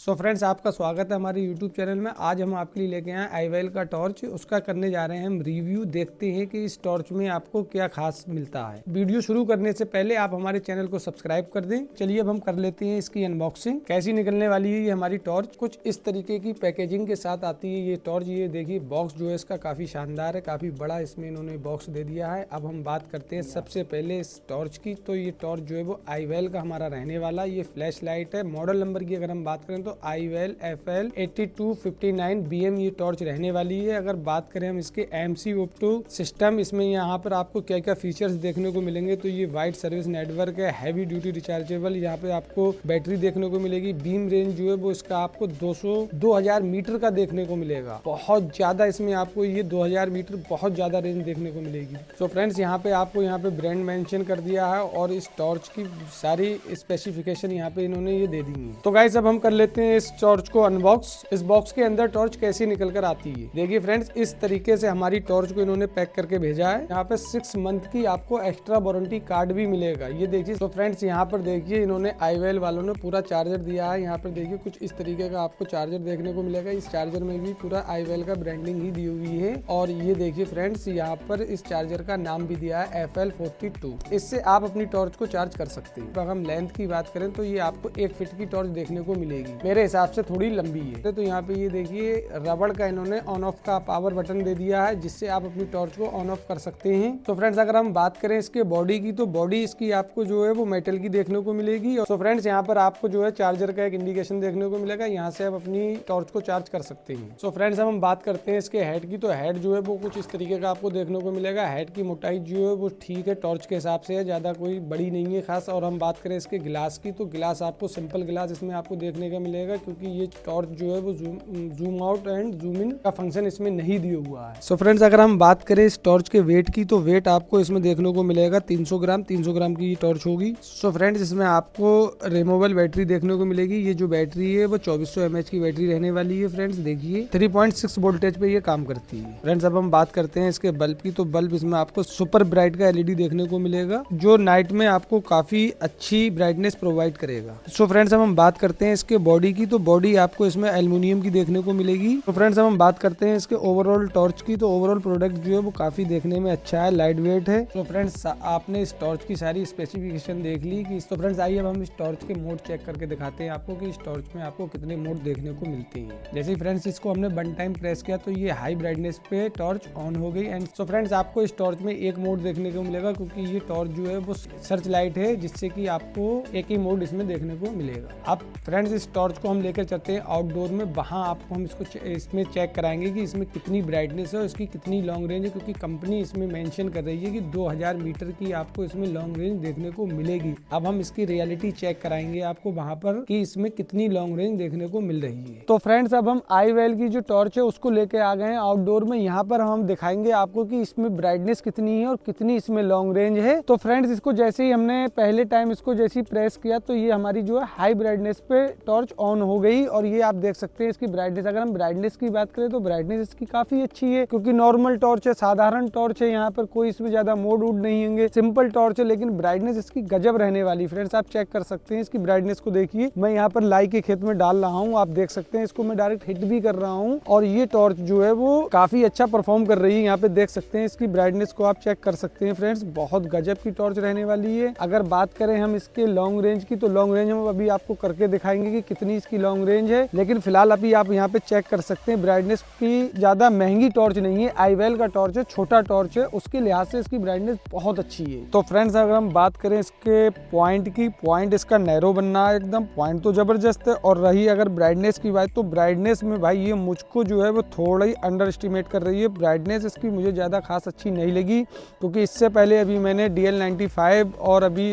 So friends, आपका स्वागत है हमारे यूट्यूब चैनल में। आज हम आपके लिए लेके आए आईवेल का टॉर्च। उसका करने जा रहे हैं हम रिव्यू। देखते हैं कि इस टॉर्च में आपको क्या खास मिलता है। वीडियो शुरू करने से पहले आप हमारे चैनल को सब्सक्राइब कर दें। चलिए अब हम कर लेते हैं इसकी अनबॉक्सिंग। कैसी निकलने वाली है ये हमारी टॉर्च। कुछ इस तरीके की पैकेजिंग के साथ आती है ये टॉर्च। ये देखिए बॉक्स जो है इसका काफी शानदार है, काफी बड़ा इसमें इन्होंने बॉक्स दे दिया है। अब हम बात करते हैं सबसे पहले इस टॉर्च की। तो ये टॉर्च जो है वो आईवेल का हमारा रहने वाला ये फ्लैश लाइट है। मॉडल नंबर की अगर हम बात करें तो आईवेल FL 8259 BM ये टॉर्च रहने वाली है। अगर बात करें हम इसके MC ऑप्टो सिस्टम, इसमें यहाँ पर आपको क्या क्या फीचर्स देखने को मिलेंगे। तो ये वाइड सर्विस नेटवर्क है, हैवी ड्यूटी रिचार्जेबल, यहाँ पे आपको बैटरी देखने को मिलेगी। बीम रेंज जो है वो इसका आपको 2000 मीटर का देखने को मिलेगा। बहुत ज्यादा इसमें आपको ये 2000 मीटर बहुत ज्यादा रेंज देखने को मिलेगी। तो फ्रेंड्स यहाँ पे आपको यहाँ पे ब्रांड मेंशन कर दिया है और इस टॉर्च की सारी स्पेसिफिकेशन यहाँ पे इन्होंने ये दे दी है। तो गाइस अब हम कर लेते हैं इस टॉर्च को अनबॉक्स। इस बॉक्स के अंदर टॉर्च कैसी निकल कर आती है देखिए फ्रेंड्स, इस तरीके से हमारी टॉर्च को इन्होंने पैक करके भेजा है। यहाँ पे 6 मंथ की आपको एक्स्ट्रा वारंटी कार्ड भी मिलेगा। ये देखिए। तो फ्रेंड्स यहाँ पर देखिए इन्होंने आईवेल वालों ने पूरा चार्जर दिया है। यहाँ पर देखिए कुछ इस तरीके का आपको चार्जर देखने को मिलेगा। इस चार्जर में भी पूरा आईवेल का ब्रांडिंग ही दी हुई है। और ये देखिए फ्रेंड्स यहाँ पर इस चार्जर का नाम भी दिया है FL42। इससे आप अपनी टॉर्च को चार्ज कर सकते हैं। अगर हम लेंथ की बात करें तो ये आपको 1 फीट की टॉर्च देखने को मिलेगी। मेरे हिसाब से थोड़ी लंबी है। तो यहाँ पे ये देखिए रबड़ का इन्होंने ऑन ऑफ का पावर बटन दे दिया है, जिससे आप अपनी टॉर्च को ऑन ऑफ कर सकते हैं। तो फ्रेंड्स अगर हम बात करें इसके बॉडी की, तो बॉडी इसकी आपको जो है वो मेटल की देखने को मिलेगी। तो फ्रेंड्स यहाँ पर आपको जो है चार्जर का एक इंडिकेशन देखने को मिलेगा। यहाँ से आप अपनी टॉर्च को चार्ज कर सकते हैं। सो फ्रेंड्स अब हम बात करते हैं इसके हेड की। तो हेड जो है वो कुछ इस तरीके का आपको देखने को मिलेगा। हेड की मोटाई जो है वो ठीक है, टॉर्च के हिसाब से है, ज्यादा कोई बड़ी नहीं है खास। और हम बात करें इसके गिलास की, तो गिलास आपको सिंपल गिलास इसमें आपको देखने का मिलेगा, क्योंकि ये टॉर्च जो है वो zoom out and zoom in का फंक्शन इसमें नहीं दिया हुआ है। सो फ्रेंड्स अगर हम बात करें इस टॉर्च के वेट की, तो वेट आपको इसमें देखने को मिलेगा 300 ग्राम। 300 ग्राम की ये टॉर्च होगी। सो फ्रेंड्स इसमें आपको रिमूवेबल बैटरी देखने को मिलेगी। ये जो बैटरी है वो 2400 mAh की बैटरी रहने वाली है। फ्रेंड्स देखिए 3.6 वोल्टेज पे ये काम करती है। फ्रेंड्स अब हम बात करते हैं इसके बल्ब की। तो बल्ब इसमें आपको सुपर ब्राइट का LED देखने को मिलेगा, जो नाइट में आपको काफी अच्छी ब्राइटनेस प्रोवाइड करेगा। सो फ्रेंड्स अब हम बात करते हैं इसके बॉडी की। तो बॉडी आपको इसमें एल्युमिनियम की देखने को मिलेगी। तो फ्रेंड्स अब हम बात करते हैं इसके ओवरऑल टॉर्च की। तो ओवरऑल प्रोडक्ट जो है वो काफी देखने में अच्छा है, लाइट वेट है। तो फ्रेंड्स आपने इस टॉर्च की सारी स्पेसिफिकेशन देख ली कि तो फ्रेंड्स आइए अब हम इस टॉर्च के मोड चेक करके दिखाते हैं आपको कि इस टॉर्च में आपको कितने मोड देखने को मिलते हैं। जैसे फ्रेंड्स इसको हमने 1 टाइम प्रेस किया तो ये हाई ब्राइटनेस पे टॉर्च ऑन हो गई। एंड सो फ्रेंड्स आपको इस टॉर्च में एक मोड देखने को मिलेगा, क्योंकि ये टॉर्च जो है वो सर्च लाइट है, जिससे कि आपको एक ही मोड इसमें देखने को मिलेगा। अब फ्रेंड्स इस टॉर्च को हम लेकर चलते हैं आउटडोर में। वहां आपको हम इसमें चेक कराएंगे कि इसमें कितनी ब्राइटनेस है और इसकी कितनी लॉन्ग रेंज है, क्योंकि कंपनी इसमें मेंशन कर रही है कि 2000 मीटर की आपको इसमें लॉन्ग रेंज देखने को मिलेगी। अब हम इसकी रियलिटी चेक कराएंगे आपको वहां पर कि इसमें कितनी लॉन्ग रेंज देखने को मिल रही है। तो फ्रेंड्स अब हम आईवेल की जो टॉर्च है उसको लेके आ गए हैं आउटडोर में। यहाँ पर हम दिखाएंगे आपको कि इसमें ब्राइटनेस कितनी है और कितनी इसमें लॉन्ग रेंज है। तो फ्रेंड्स इसको जैसे ही हमने पहले टाइम इसको जैसे ही प्रेस किया तो ये हमारी जो है हाई ब्राइटनेस पे टॉर्च ऑन हो गई। और ये आप देख सकते हैं इसकी ब्राइटनेस। अगर हम ब्राइटनेस की बात करें तो ब्राइटनेस इसकी काफी अच्छी है, क्योंकि नॉर्मल टॉर्च है, साधारण टॉर्च है। यहाँ पर कोई इसमें ज्यादा मोड वोड नहीं होंगे, सिंपल टॉर्च है, लेकिन ब्राइटनेस इसकी गजब रहने वाली। फ्रेंड्स आप चेक कर सकते हैं इसकी ब्राइटनेस को। देखिए मैं यहाँ पर लाई के खेत में डाल रहा हूँ, आप देख सकते हैं इसको मैं डायरेक्ट हिट भी कर रहा हूँ और ये टॉर्च जो है वो काफी अच्छा परफॉर्म कर रही है। यहाँ पे देख सकते हैं इसकी ब्राइटनेस को, आप चेक कर सकते हैं फ्रेंड्स, बहुत गजब की टॉर्च रहने वाली है। अगर बात करें हम इसके लॉन्ग रेंज की, तो लॉन्ग रेंज हम अभी आपको करके दिखाएंगे कि कितनी इसकी लॉन्ग रेंज है, लेकिन फिलहाल अभी आप यहाँ पे चेक कर सकते हैं ब्राइटनेस की ज्यादा महंगी टॉर्च नहीं है। आईवेल का टॉर्च है, छोटा टॉर्च है, उसके लिहाज से इसकी ब्राइटनेस बहुत अच्छी है। तो फ्रेंड्स अगर हम बात करें इसके पॉइंट की, पॉइंट इसका नैरो बनना है एकदम, पॉइंट तो जबरदस्त है। और रही अगर ब्राइटनेस की बात, तो ब्राइटनेस में भाई ये मुझको जो है वो थोड़ा ही अंडर एस्टिमेट कर रही है। ब्राइटनेस इसकी मुझे ज्यादा खास अच्छी नहीं लगी, क्योंकि इससे पहले अभी मैंने DL95 और अभी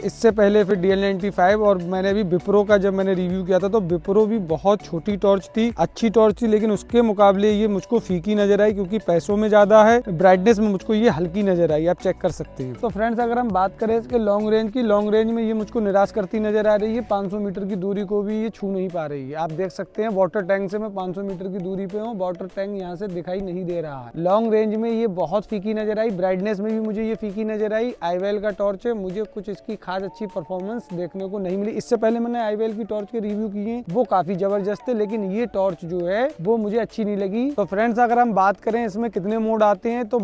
इससे पहले फिर DL95 और मैंने अभी विप्रो का जब मैंने रिव्यू किया था, तो विप्रो भी बहुत छोटी टॉर्च थी, अच्छी टॉर्च थी, लेकिन उसके मुकाबले ये मुझको फीकी नजर आई, क्योंकि पैसों में ज्यादा है, ब्राइटनेस में मुझको ये हल्की नजर आई, आप चेक कर सकते हैं। तो फ्रेंड्स अगर हम बात करें इसके लॉन्ग रेंज की, लॉन्ग रेंज में ये मुझको निराश करती नजर आ रही है। 500 मीटर की दूरी को भी ये छू नहीं पा रही है। आप देख सकते हैं वाटर टैंक से मैं 500 मीटर की दूरी पे हूँ, वाटर टैंक यहाँ से दिखाई नहीं दे रहा है। लॉन्ग रेंज में ये बहुत फीकी नजर आई, ब्राइटनेस में भी मुझे ये फीकी नजर आई। आईवेल का टॉर्च है, मुझे कुछ इसकी खास अच्छी परफॉर्मेंस देखने को नहीं मिली। इससे पहले मैंने आईवेल की टॉर्च के रिव्यू की हैं वो काफी जबरदस्त है, लेकिन ये टॉर्च जो है वो मुझे अच्छी नहीं लगी। तो फ्रेंड्स अगर हम बात करें इसमें कितने मोड आते हैं तो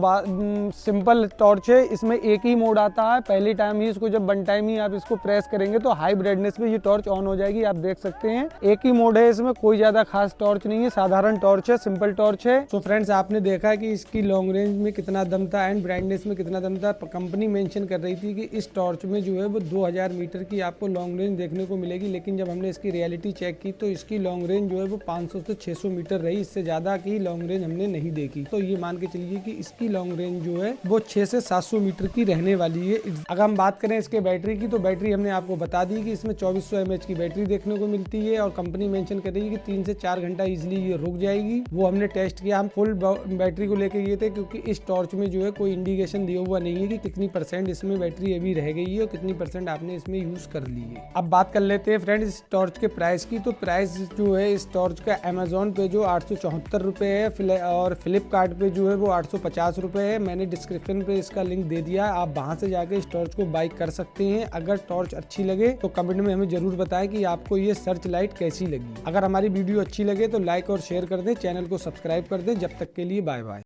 सिंपल टॉर्च है, इसमें एक ही मोड आता है। पहले टाइम ही इसको जब वन टाइम ही आप इसको प्रेस करेंगे तो हाई ब्राइटनेस में ये टॉर्च ऑन हो जाएगी। आप देख सकते हैं एक ही मोड है, इसमें कोई ज्यादा खास टॉर्च नहीं है, साधारण टॉर्च है, सिंपल टॉर्च है। तो फ्रेंड्स आपने देखा कि इसकी लॉन्ग रेंज में कितना दम था एंड ब्राइटनेस में कितना दम था। कंपनी मेंशन कर रही थी कि इस टॉर्च में जो है वो 2000 मीटर की आपको लॉन्ग रेंज देखने को मिलेगी, लेकिन जब हमने इसकी रियलिटी चेक की तो इसकी लॉन्ग रेंज जो है वो 500 से 600 मीटर रही, इससे ज्यादा की लॉन्ग रेंज हमने नहीं देखी। तो ये मान के चलिए कि इसकी लॉन्ग रेंज जो है वो 6 से 700 मीटर की रहने वाली है। अगर हम बात करें इसके बैटरी की तो बैटरी हमने आपको बता दी कि इसमें 2400 mAh की बैटरी देखने को मिलती है और कंपनी मेंशन कर रही है कि 3 से 4 घंटा इजिली ये रुक जाएगी। वो हमने टेस्ट किया, हम फुल बैटरी को लेके गए थे क्योंकि इस टॉर्च में जो है कोई इंडिकेशन दिया हुआ नहीं है कि कितनी परसेंट इसमें बैटरी अभी रह गई है और कितनी परसेंट आपने इसमें यूज कर ली है। अब बात कर लेते हैं फ्रेंड्स इस टॉर्च के प्राइस की। तो प्राइस जो है इस टॉर्च का अमेजोन पे जो 874 रुपए है और फ्लिपकार्ट पे जो है वो 850 रुपए है। मैंने डिस्क्रिप्शन पे इसका लिंक दे दिया, आप वहां से जाके इस टॉर्च को बाई कर सकते हैं। अगर टॉर्च अच्छी लगे तो कमेंट में हमें जरूर बताएं कि आपको ये सर्च लाइट कैसी लगी। अगर हमारी वीडियो अच्छी लगे तो लाइक और शेयर कर दें, चैनल को सब्सक्राइब कर दें। जब तक के लिए बाय बाय।